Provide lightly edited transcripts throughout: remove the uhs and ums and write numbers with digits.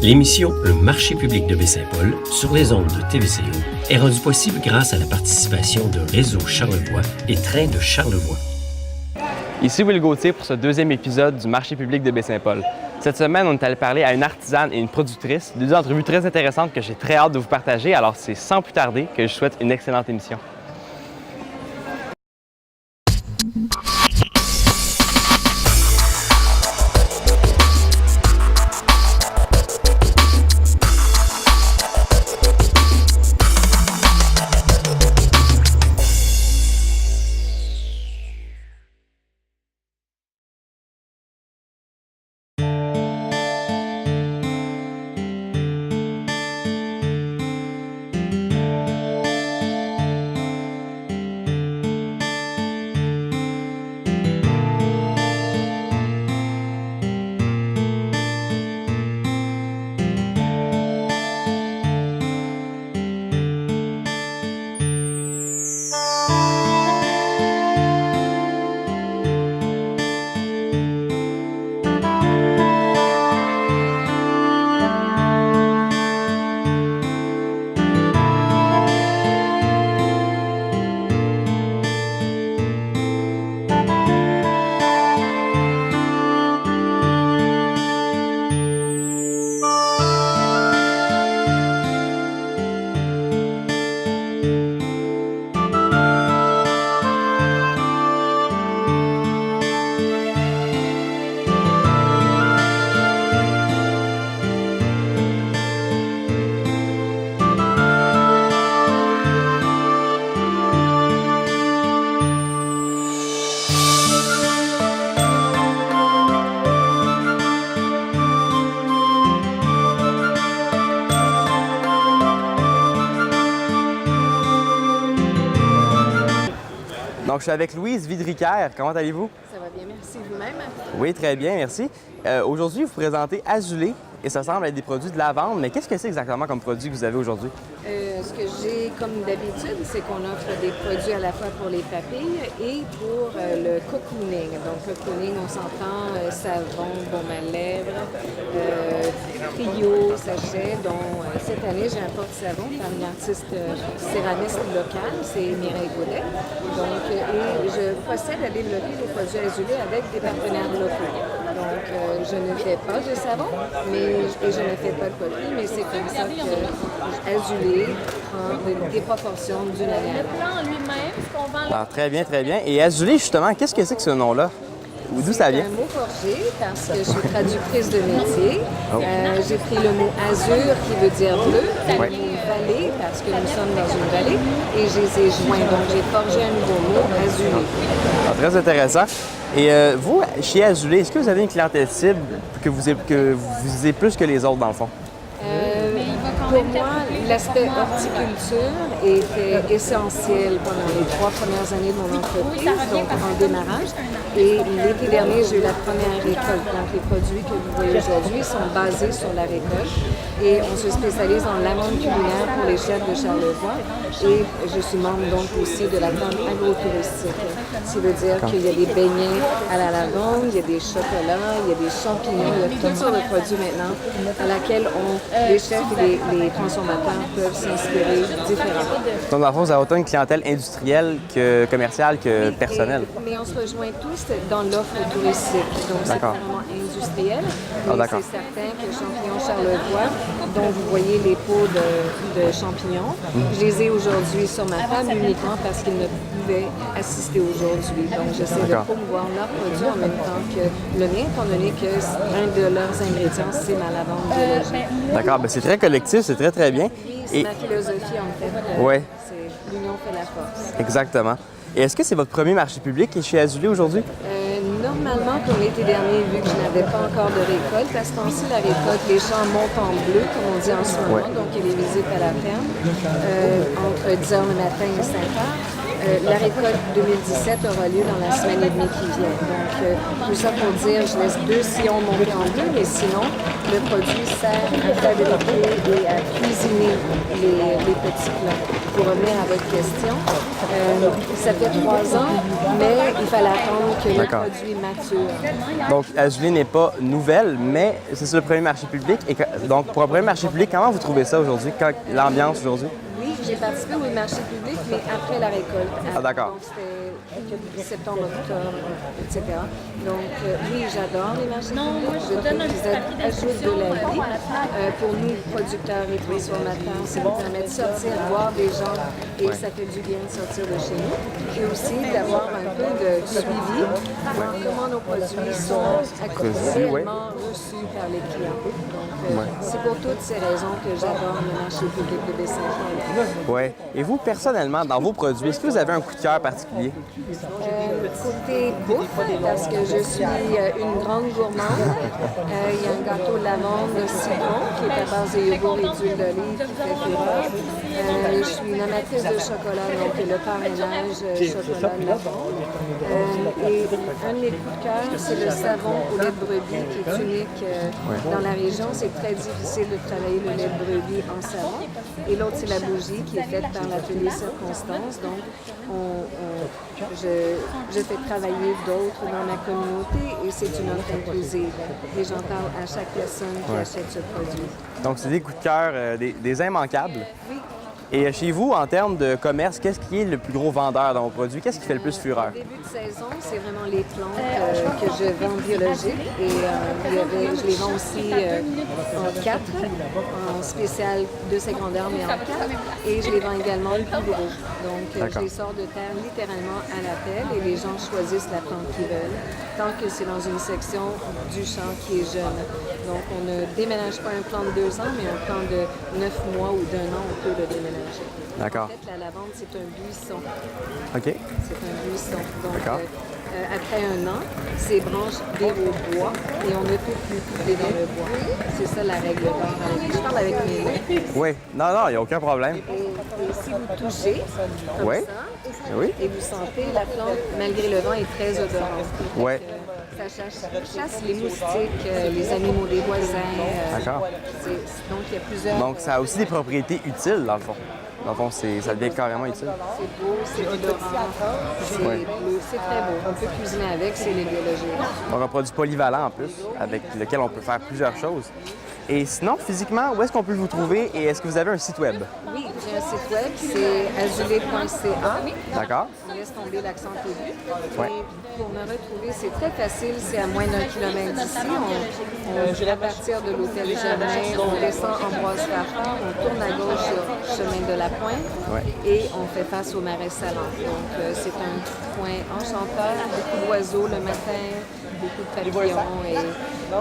L'émission Le marché public de Baie-Saint-Paul sur les ondes de TVCO est rendue possible grâce à la participation de Réseau Charlevoix et Train de Charlevoix. Ici Will Gauthier pour ce deuxième épisode du marché public de Baie-Saint-Paul. Cette semaine, on est allé parler à une artisane et une productrice, deux entrevues très intéressantes que j'ai très hâte de vous partager. Alors c'est sans plus tarder que je souhaite une excellente émission. Donc, je suis avec Louise Vidricaire. Comment allez-vous? Ça va bien, merci. Vous-même? Oui, très bien, merci. Aujourd'hui, vous présentez Azulé et ça semble être des produits de lavande, mais qu'est-ce que c'est exactement comme produit que vous avez aujourd'hui? Ce que j'ai comme d'habitude, c'est qu'on offre des produits à la fois pour les papilles et pour le cocooning. Donc, cocooning, on s'entend savon, baume à lèvres, trio, sachet, dont cette année, j'ai un porte-savon par une artiste céramiste locale, c'est Mireille Goulet. Donc, et je procède à développer des produits Azulé avec des partenaires locaux. Donc, je ne fais pas de savon, et je ne fais pas de coquille, mais c'est comme ça que Azulé prend des proportions d'une année à l'autre. Ah, très bien, très bien. Et Azulé, justement, qu'est-ce que c'est que ce nom-là? D'où ça vient? C'est un mot forgé parce que je suis traductrice de métier. J'ai pris le mot azur qui veut dire bleu, le mot vallée parce que nous sommes dans une vallée et je les ai joints. Donc j'ai forgé un nouveau mot, Azulé. Ah, très intéressant. Et vous, chez Azulé, est-ce que vous avez une clientèle cible que vous visez plus que les autres dans le fond? Pour moi, l'aspect horticulture était essentiel pendant les 3 premières années de mon entreprise, donc en démarrage. Et l'été dernier, j'ai eu la première récolte. Donc, les produits que vous voyez aujourd'hui sont basés sur la récolte. Et on se spécialise en lavande culinaire pour les chefs de Charlevoix. Et je suis membre donc aussi de la tente agro-touristique. Ce qui veut dire qu'il y a des beignets à la lavande, il y a des chocolats, il y a des champignons, il y a toutes sortes de produits maintenant à laquelle les chefs et les transformateurs peuvent s'inspirer différemment. Donc, dans le fond, vous avez autant une clientèle industrielle que commerciale que personnelle. Mais on se rejoint tous dans l'offre touristique. Donc, c'est vraiment industriel. Mais c'est certain que Champignons Charlevoix, dont vous voyez les pots de champignons, je les ai aujourd'hui sur ma table uniquement parce qu'ils ne pouvaient assister aujourd'hui. Donc, j'essaie de promouvoir leurs produits en même temps que le mien, étant donné que un de leurs ingrédients, c'est ma lavande biologique. D'accord, bien, c'est très collectif, c'est très, très bien. Oui, c'est ma philosophie, en fait. Oui. C'est l'union fait la force. Exactement. Et est-ce que c'est votre premier marché public chez Azulé aujourd'hui? Normalement, comme l'été dernier, vu que je n'avais pas encore de récolte, à ce temps-ci, la récolte, les champs montent en bleu, comme on dit en ce moment, donc il y a les visites à la ferme, entre 10h le matin et 5h. La récolte 2017 aura lieu dans la semaine et demie qui vient. Donc, tout ça pour dire, je laisse 2 sillons monter en bleu, mais sinon, le produit sert à fabriquer et à cuisiner les petits plats. Pour revenir à votre question, ça fait 3 ans, mais il fallait attendre que le produit nature. Donc, Azulie n'est pas nouvelle, mais c'est le premier marché public. Donc, pour un premier marché public, comment vous trouvez ça aujourd'hui, l'ambiance aujourd'hui? Oui, j'ai participé au marché public, mais après la récolte. Ah, d'accord. Donc, c'était septembre, octobre, etc. Donc, oui, j'adore les marchés publics. Je trouve qu'ils ajoutent de la vie. Pour nous, producteurs et transformateurs, ça nous permet de sortir, voir des gens, et ça fait du bien de sortir de chez nous. Et aussi d'avoir un peu de suivi, voir comment nos produits sont réellement reçus par les clients. Donc, c'est pour toutes ces raisons que j'adore le marché public de Baie-Saint-Paul. Oui. Et vous, personnellement, dans vos produits, est-ce que vous avez un coup de cœur particulier? Côté bouffe, parce que je suis une grande gourmande. Il y a un gâteau lavande citron qui est à base de yogourt et d'huile d'olive qui fait fureur. Je suis une amatrice de chocolat, donc le parrainage chocolat lavande. Et un de mes coups de cœur, c'est le savon au lait de brebis qui est unique dans la région. C'est très difficile de travailler le lait de brebis en savon. Et l'autre, c'est la bougie qui est faite par l'atelier Circonstance. Donc, je fais travailler d'autres dans ma communauté et c'est une offre inclusive. Et j'en parle à chaque personne qui achète ce produit. Donc, c'est des coups de cœur, des immanquables. Oui. Et chez vous, en termes de commerce, qu'est-ce qui est le plus gros vendeur dans vos produits? Qu'est-ce qui fait le plus fureur? Au début de saison, c'est vraiment les plantes que je vends biologiques. Et je les vends aussi en 4, en spécial de secondaire, mais en 4. Et je les vends également plus gros. Donc, je les sors de terre littéralement à l'appel et les gens choisissent la plante qu'ils veulent, tant que c'est dans une section du champ qui est jeune. Donc, on ne déménage pas un plant de 2 ans, mais un plant de 9 mois ou d'1 an, on peut le déménager. D'accord. En fait, la lavande, c'est un buisson. OK. C'est un buisson. Donc, après 1 an, ces branches virent au bois et on ne peut plus couper dans le bois. C'est ça la règle d'or. Je parle avec mes mains. Oui. Non, il n'y a aucun problème. Et si vous touchez comme ça, et vous sentez la plante, malgré le vent, est très odorante. Oui. Ça chasse les moustiques, les animaux des voisins. D'accord. Donc, il y a plusieurs... Donc, ça a aussi des propriétés utiles, dans le fond. Dans le fond, ça devient carrément utile. C'est beau, c'est odorant, c'est bleu, c'est très beau. On peut cuisiner avec, c'est les biologiques. Donc, un produit polyvalent en plus, avec lequel on peut faire plusieurs choses. Et sinon, physiquement, où est-ce qu'on peut vous trouver et est-ce que vous avez un site web? Oui, j'ai un site web, c'est azulé.ca. D'accord. On laisse tomber l'accent aigu. Ouais. Et pour me retrouver, c'est très facile, c'est à moins d'1 kilomètre d'ici. On à partir de l'hôtel Germain, on descend Ambroise Lafont, on tourne à gauche sur chemin de la Pointe et on fait face au Marais Salon. Donc, c'est un coin enchanteur, beaucoup d'oiseaux le matin, beaucoup de papillons.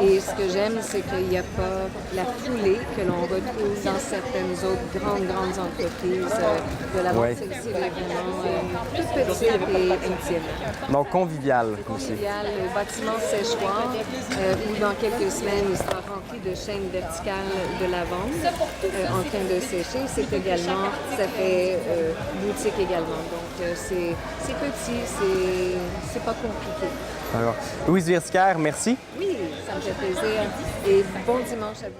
Et ce que j'aime, c'est qu'il n'y a pas la foulée que l'on retrouve dans certaines autres grandes entreprises de la vente. Celle-ci est vraiment toute petite et intime. Donc, convivial aussi. Convivial, le bâtiment séchoir, où dans quelques semaines, il sera rempli de chaînes verticales de lavande en train de sécher. C'est également, ça fait boutique également. Donc, c'est petit, c'est pas compliqué. Alors, Louise Virticaire, merci. Oui, ça me fait plaisir. Et bon dimanche à vous.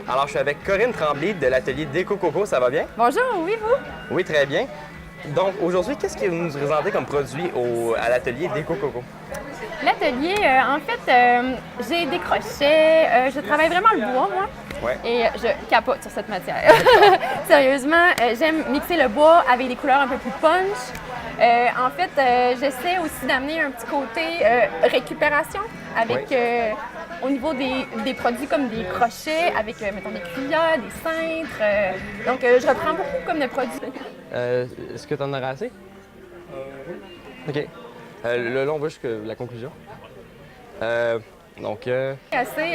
Alors, je suis avec Corinne Tremblay de l'atelier Déco Coco. Ça va bien? Bonjour, oui, vous? Oui, très bien. Donc, aujourd'hui, qu'est-ce que vous nous présentez comme produit à l'atelier Déco Coco? L'atelier, en fait, j'ai des crochets. Je travaille vraiment le bois, moi. Ouais. Et je capote sur cette matière. Sérieusement, j'aime mixer le bois avec des couleurs un peu plus punch. En fait, j'essaie aussi d'amener un petit côté récupération avec, au niveau des produits comme des crochets, avec, mettons, des cuillères, des cintres. Donc, je reprends beaucoup comme de produits. Est-ce que tu en auras assez? Oui. OK. Là, on va jusqu'à la conclusion. Assez,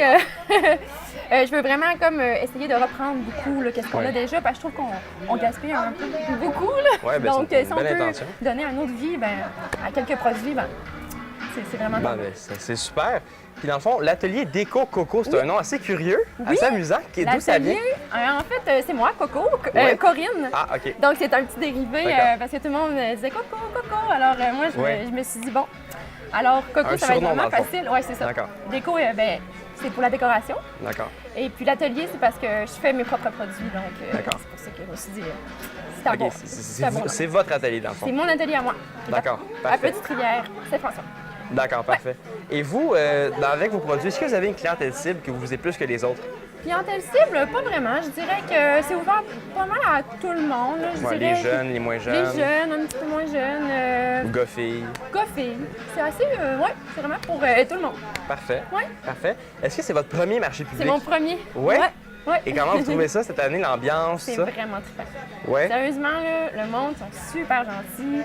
je veux vraiment comme essayer de reprendre beaucoup qu'est-ce qu'on a déjà, parce que je trouve qu'on gaspille un peu beaucoup. Là. Ouais, ben, donc, c'est si une on belle peut intention. donner un autre vie à quelques produits, c'est vraiment bon. Ben, c'est super. Puis dans le fond, l'atelier Déco Coco, c'est un nom assez curieux, assez amusant. D'où ça vient? En fait, c'est moi, Coco, Ouais. Corinne. Ah, OK. Donc, c'est un petit dérivé D'accord. parce que tout le monde me disait Coco, Coco. Alors, moi, je me suis dit, bon, alors Coco, Un ça va être surnom, vraiment dans le fond. facile. Oui, c'est ça. D'accord. Déco, c'est pour la décoration. D'accord. Et puis l'atelier, c'est parce que je fais mes propres produits. Donc, D'accord. c'est pour ça que je me suis dit, c'est un bon. C'est votre atelier, dans le fond. C'est mon atelier à moi. D'accord, À parfait. Petite-Rivière, c'est François. D'accord, parfait. Et vous, avec vos produits, est-ce que vous avez une clientèle cible que vous visez plus que les autres? Clientèle cible, pas vraiment. Je dirais que c'est ouvert pas mal à tout le monde. Là. Je Ouais, dirais les jeunes, les moins Les jeunes, jeunes, un petit peu moins jeunes. ou gars-filles. Coffee. C'est assez, ouais, c'est vraiment pour tout le monde. Parfait. Ouais. Parfait. Est-ce que c'est votre premier marché public? C'est mon premier. Ouais? Ouais. Et comment vous trouvez ça cette année, l'ambiance, C'est ça? vraiment très Ouais. Sérieusement, là, le monde sont super gentils.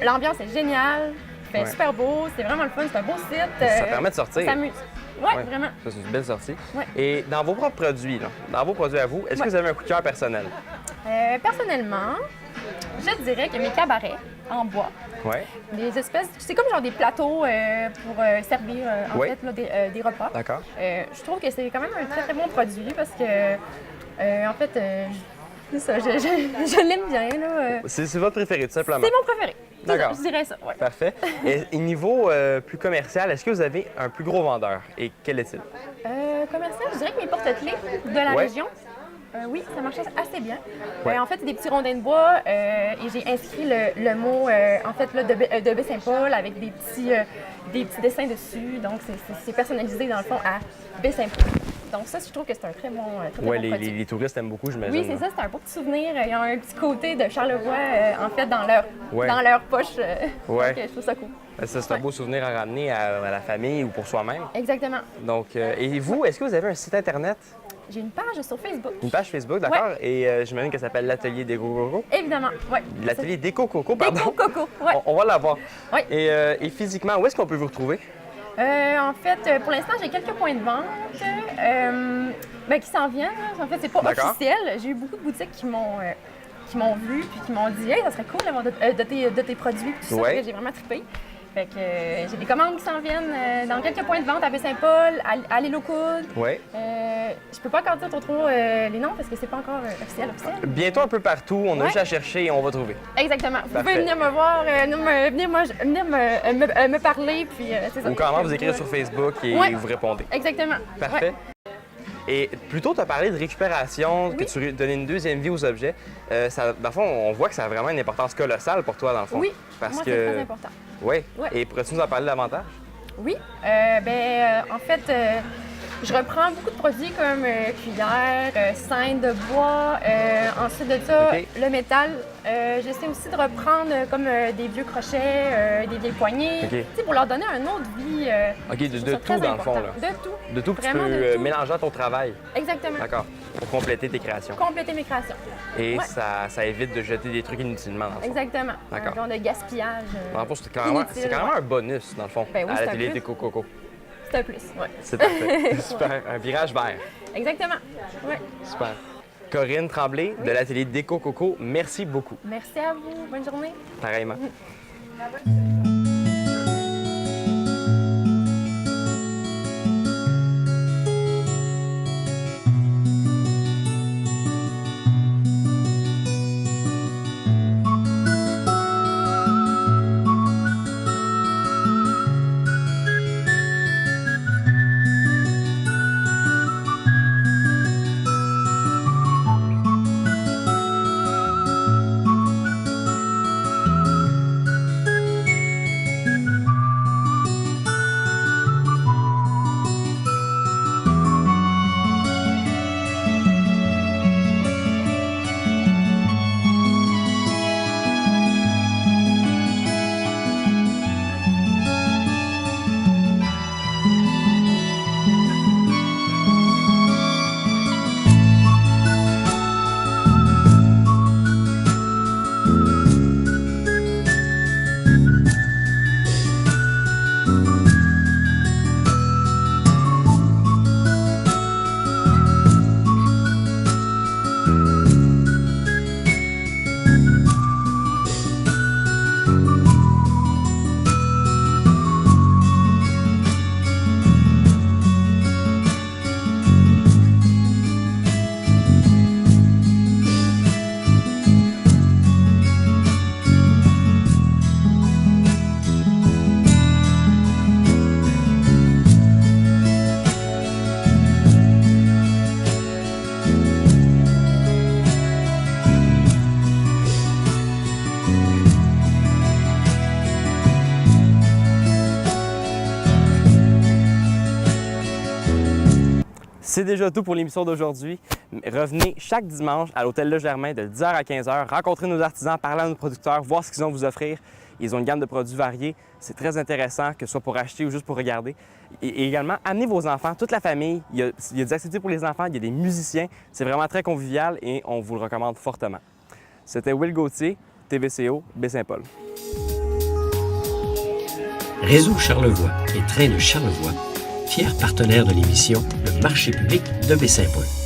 L'ambiance est géniale. Il fait super beau. C'est vraiment le fun. C'est un beau site. Ça permet de sortir. On s'amuse. Ouais, vraiment. Ça, c'est une belle sortie. Ouais. Et dans vos propres produits, là, dans vos produits à vous, est-ce que vous avez un coup de cœur personnel? Personnellement, je dirais que mes cabarets en bois, Ouais. des espèces, c'est comme genre des plateaux pour servir en Oui. fait là, des repas. D'accord. Je trouve que c'est quand même un très très bon produit parce que en fait, c'est ça, je l'aime bien là. C'est votre préféré, tout simplement. C'est mon préféré. C'est ça, D'accord. je dirais ça. Ouais. Parfait. Et niveau plus commercial, est-ce que vous avez un plus gros vendeur? Et quel est-il? Commercial, je dirais que mes porte-clés de la Ouais. région. Oui, ça marche assez bien. Ouais. En fait, c'est des petits rondins de bois et j'ai inscrit le mot en fait, là, de Baie-Saint-Paul avec des petits dessins dessus. Donc, c'est personnalisé dans le fond à Baie-Saint-Paul. Donc, ça, je trouve que c'est un très bon Ouais, produit. les touristes aiment beaucoup, j'imagine. Oui, c'est ça, c'est un beau petit souvenir. Ils ont un petit côté de Charlevoix, en fait, dans Ouais. leur poche. Ouais. Donc, je trouve ça cool. Ça, c'est un beau souvenir à ramener à la famille ou pour soi-même. Exactement. Donc, et vous, est-ce que vous avez un site Internet? J'ai une page sur Facebook. Une page Facebook, d'accord? Et j'imagine qu'elle s'appelle l'Atelier Déco Coco. Évidemment, oui. L'Atelier Déco Coco, pardon. Déco Coco, oui. On va l'avoir. Oui. Et physiquement, où est-ce qu'on peut vous retrouver? En fait, pour l'instant, j'ai quelques points de vente qui s'en viennent. Là. En fait, c'est pas D'accord. officiel. J'ai eu beaucoup de boutiques qui m'ont vu puis qui m'ont dit « Hey, ça serait cool d'avoir de tes produits. » Puis tout ça, Ouais. j'ai vraiment trippé. Fait que j'ai des commandes qui s'en viennent dans quelques points de vente à Baie-Saint-Paul, à l'île aux Coudes. Oui. Je peux pas encore dire trop les noms parce que c'est pas encore officiel. Bientôt un peu partout, on a Ouais. juste à chercher et on va trouver. Exactement. Vous Parfait. pouvez venir me voir, venir me parler, puis c'est ça. Ou carrément vous écrire sur Facebook et Ouais. vous répondez. Exactement. Parfait. Ouais. Et plutôt, tu as parlé de récupération, que Oui. tu donnais une deuxième vie aux objets. Dans le fond, on voit que ça a vraiment une importance colossale pour toi, dans le fond. Oui, Parce moi, que... c'est très important. Oui. Ouais. Et pourrais-tu nous en parler davantage? Oui. En fait, je reprends beaucoup de produits comme cuillères, scènes de bois. Ensuite de ça, OK. le métal. J'essaie aussi de reprendre comme des vieux crochets, des vieilles poignées, OK. tu sais, pour leur donner une autre vie. OK, Je trouve de ça tout, très dans le fond. important. Là. De tout. De tout que tu Vraiment de peux tout. mélanger à ton travail. Exactement. D'accord. Pour compléter tes créations. Compléter mes créations. Et Ouais. ça évite de jeter des trucs inutilement, dans le fond. Exactement. D'accord. Un genre de gaspillage. Dans le fond, c'est carrément inutile, un bonus, dans le fond, Ben oui, à c'est un l'atelier plus. Déco Coco. C'est un plus. Ouais. C'est parfait. Super. Un virage vert. Exactement. Ouais. Super. Corinne Tremblay de l'atelier Déco Coco, merci beaucoup. Merci à vous. Bonne journée. Pareillement. C'est déjà tout pour l'émission d'aujourd'hui. Revenez chaque dimanche à l'Hôtel Le Germain de 10h à 15h, rencontrer nos artisans, parler à nos producteurs, voir ce qu'ils ont à vous offrir. Ils ont une gamme de produits variés. C'est très intéressant, que ce soit pour acheter ou juste pour regarder. Et également, amenez vos enfants, toute la famille. Il y a des activités pour les enfants, il y a des musiciens. C'est vraiment très convivial et on vous le recommande fortement. C'était Will Gauthier, TVCO, Baie-Saint-Paul. Réseau Charlevoix et Train de Charlevoix, fiers partenaires de l'émission Le marché public de Baie-Saint-Paul.